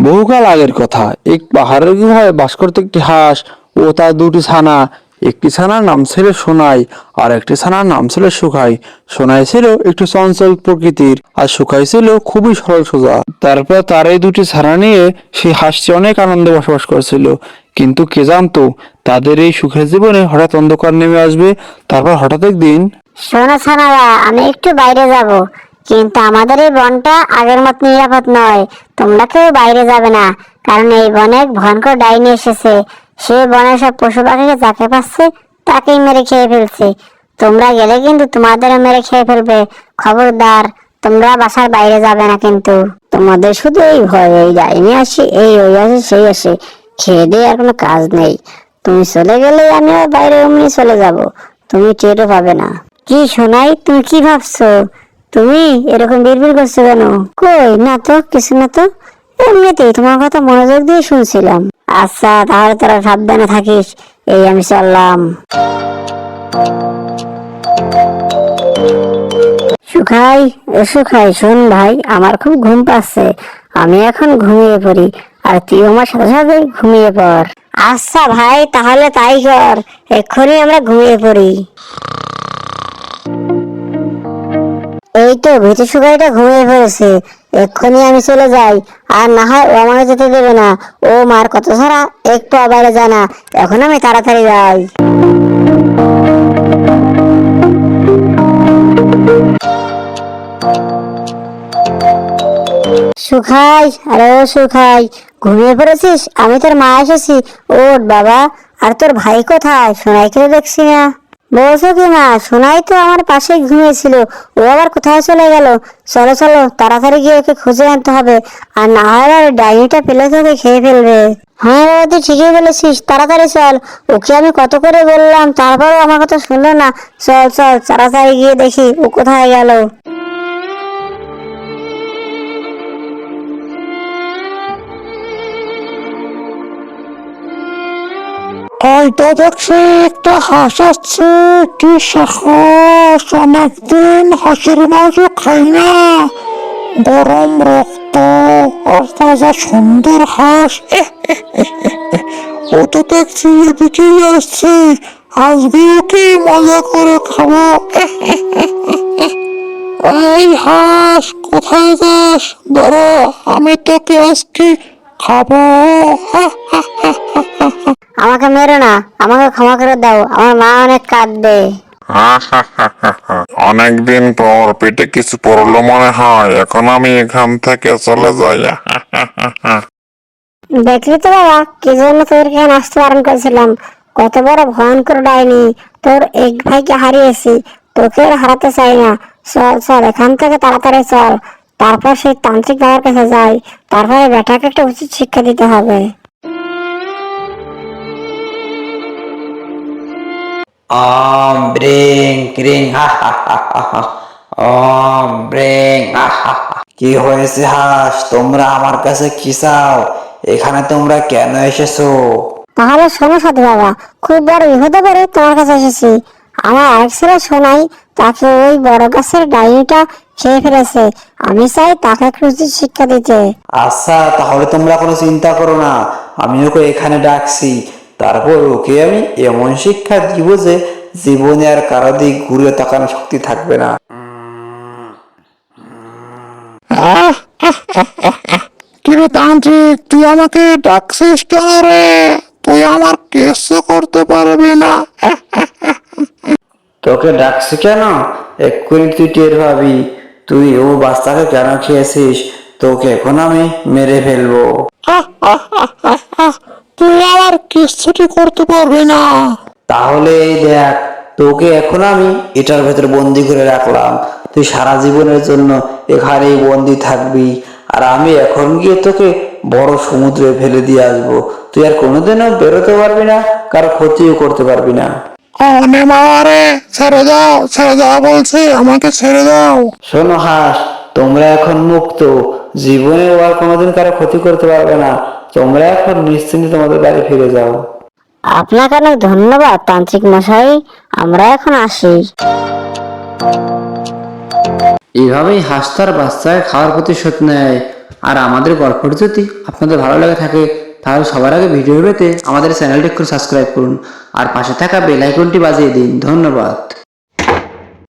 বহুকাল আগের কথা, এক পাহাড়ের গুহায় বাস করত একটি হাঁস ও তার দুটি ছানা। একটি ছানার নাম ছিল সোনাই, আর একটি ছানার নাম ছিল সুখাই। সোনাই ছিল একটু চঞ্চল প্রকৃতির, আর সুখাই ছিল খুবই সরল সোজা। তারপর তার এই দুটি ছানা নিয়ে সেই হাঁসটি অনেক আনন্দে বসবাস করছিল। কিন্তু কে জানতো তাদের এই সুখের জীবনে হঠাৎ অন্ধকার নেমে আসবে। তারপর হঠাৎ একদিন শোনো ছানারা, আমি একটু বাইরে যাব, কিন্তু আমাদের এই বনটা আগের মত নিরাপদ নয়। তোমরা কেউ বাইরে যাবে না, কারণ এই বনে এক ভয়ঙ্কর ডাইনি এসেছে। সে বনের সব পশু পাখিকে যাকে পাচ্ছে তাকেই মেরে খেয়ে ফেলছে। তোমরা গেলে কিন্তু তোমাদেরও মেরে খেয়ে ফেলবে। খবরদার, তোমরা বাসার বাইরে যাবে না কিন্তু। তোমাদের শুধু এই ভয়, এই ডাইনি আসে, এই ওই আসে, সেই আসে, খেয়ে দিয়ে আর কোনো কাজ নেই। তুমি চলে গেলে আমিও বাইরে এমনি চলে যাব, তুমি টেরও পাবে না। কি শোনাই, তুমি কি ভাবছো? তুমি এরকম বিড়বিড় করছো কেন? কই না তো, কিছু না তো, এমনিতেই তোমার কথা মনোযোগ দিয়ে শুনছিলাম। আচ্ছা, তাহলে তোরা সাবধানে থাকিস। এই আমি চললাম। সুখাই, সুখাই, শোন ভাই, আমার খুব ঘুম পাচ্ছে। আমি এখন ঘুমিয়ে পড়ি, আর তুই আমার সাথে সাথে ঘুমিয়ে পড়। আচ্ছা ভাই, তাহলে তাই কর, এক্ষুনি আমরা ঘুমিয়ে পড়ি। এই তো ভীতু সুখাইটা ঘুমিয়ে পড়েছে, এক্ষুনি আমি চলে যাই। আর না হয় ও আমাকে যেতে দেবে না। ও মার কত ছাড়া একটু বাইরে যায় না। এখন আমি তাড়াতাড়ি যাই। সুখাই, আরে ও সুখাই, ঘুমিয়ে পড়েছিস? আমি তোর মা এসেছি, ওঠ বাবা। আর তোর ভাই কোথায়? সোনাইকে তো দেখছি না। বলছো কি মা? সোনাই তো আমার পাশেই ঘুমিয়েছিল, ও আবার কোথায় চলে গেল? চলো চলো, তাড়াতাড়ি গিয়ে ওকে খুঁজে আনতে হবে, আর না হয় আর ডাইনিটা পেলে তো ওকে খেয়ে ফেলবে। হ্যাঁ বাবা, তুই ঠিকই বলেছিস, তাড়াতাড়ি চল। ওকে আমি কত করে বললাম, তারপরেও আমার কথা শুনলো না। চল চল, তাড়াতাড়ি গিয়ে দেখি ও কোথায় গেল। এই তো দেখছি একটা হাঁস আসছে, কি সাহস! অনেকদিন হাঁসের মাংস খাই না। গরম রক্ত আর তাজা সুন্দর হাঁস। ও তো দেখছি এদিকেই আসছে, আজকেও কি মজা করে খাবো। এই হাঁস, কোথায় যাস? দাঁড়া, আমি তোকে আজকে খাবো। আমাকে মেরো না, আমাকে ক্ষমা করে দাও, আমার মা অনেক কাঁদবে। অনেকদিন পর পেটে কিছু পড়লো মনে হয়, এখন আমি এখান থেকে চলে যাই। দেখলি তো বাবা, কি জন্য তোদেরকে এখানে আসতে বারণ করেছিলাম। কত বড় ভয়ঙ্কর ডাইনি! তোর এক ভাইকে হারিয়েছি, তোকে আর হারাতে চাই না। চল চল, এখান থেকে তাড়াতাড়ি চল। তারপর সেই তান্ত্রিক বাবার কাছে যাই, তারপরে বেটাকে একটা উচিত শিক্ষা দিতে হবে। ওম ব্রিং ক্রিং হা হা হা হা হা। ওম ব্রিং হা হা হা। কি হয়েছে হাঁস, তোমরা আমার কাছে কি চাও? এখানে তোমরা কেন এসেছো? তাহলে শোনো সাধু বাবা, খুব বড় বিপদে পড়ে তোমার কাছে এসেছি। আমার আরেক ছেলে শোনাই, তাকে ওই বড় গাছের ডাইনিটা খেয়ে ফেলেছে। আমি চাই তাকে একটা উচিত শিক্ষা দিতে। আচ্ছা, তাহলে তোমরা কোনো চিন্তা করো না, আমি ওকে এখানে ডাকছি। তারপর ওকে আমি এমন শিক্ষা দিব যে জীবনে আর কারো দিক ঘুরে তাকানোর শক্তি থাকবে না। কিরে তান্ত্রিক, তুই আমাকে ডাকছিস কেন রে? তুই আমার কিছু করতে পারবি না। তোকে ডাকছি কেন? এক্ষুনি তুই টের পাবি। তুই ও বাচ্চাকে কেন খেয়েছিস? তোকে এখন আমি মেরে ফেলবো। তুই আমার কিছুটি করতে পারবি না। তাহলে এই দেখ, তোকে এখন আমি এটার ভেতর বন্দি করে রাখলাম। তুই সারা জীবনের জন্য এখানেই বন্দি থাকবি। আর আমি এখন গিয়ে তোকে বড় সমুদ্রে ফেলে দিয়ে আসবো। তুই আর কোনোদিনও বেরোতে পারবি না, কারো ক্ষতিও করতে পারবি না। অনে মারে, ছেড়ে দাও, ছেড়ে দাও বলছি, আমাকে ছেড়ে দাও। শোনো হাঁস, তোমরা এখন মুক্ত। জীবনে আর কোনোদিন কারো ক্ষতি করতে পারবে না। তোমরা এখন নিশ্চিন্তে তোমাদের বাড়ি ফিরে যাও। আপনাকে অনেক ধন্যবাদ তান্ত্রিক মশাই, আমরা এখন আসি। এইভাবেই হাঁস তার বাচ্চাকে খাওয়ার প্রতিশোধ নেয়। আর আমাদের গল্পটি যদি আপনাদের ভালো লাগে থাকে তাহলে সবার আগে ভিডিও পেতে আমাদের চ্যানেলটি একটু সাবস্ক্রাইব করুন আর পাশে থাকা বেল আইকনটি বাজিয়ে দিন। ধন্যবাদ।